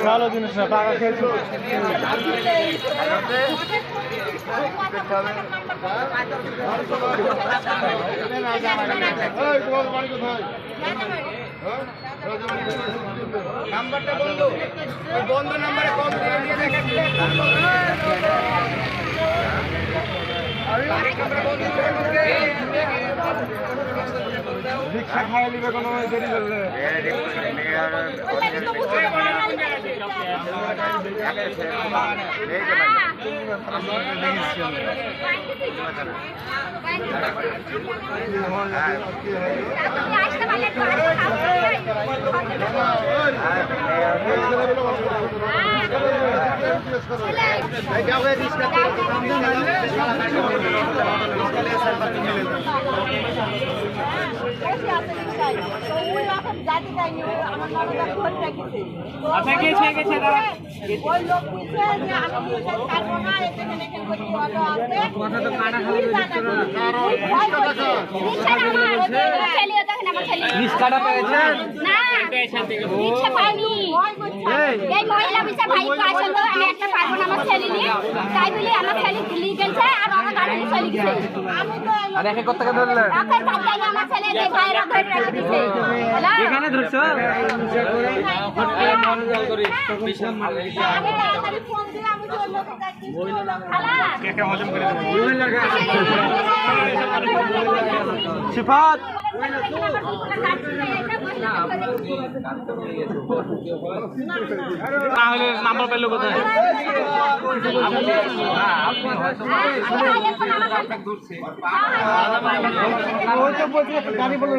ভালো জিনিস না টাকা খেয়েছি নাম্বারটা বন্ধু বন্ধু নাম্বারে কল দিয়ে দেখেন রিক্সা খাইয়ে নিবে কোনো দেরি করলে আচ্ছা গেছে গেছে ওই লোক বুঝছে যে আমি পারবো না এতে মেনটেন করতে হবে আছে কথা তো কাটা খাওয়া রিস্কাটা পেয়েছেন না রিকশা পাইনি এই মহিলা বিচা ভাই আসেন তো আমি একটা পারবো না আমার ছেলে নিয়ে তাই বলি আমার ছেলে লিয়ে গেছে আর আমার গাড়ি নিয়ে চলে গেছে আমি তো আর একে কত টাকা ধরলেন রাখার কাজ আমার ছেলে যে ভাইরা ধরে রেখে দিছে এখানে ধরছো আমি তাড়াতাড়ি ফোন দিয়ে আমি যে লোকে যাচ্ছি খালা কে হজম করে দেবে সিফাত তাহলে নাম্বার পেলো কোথায় গাড়ি বলে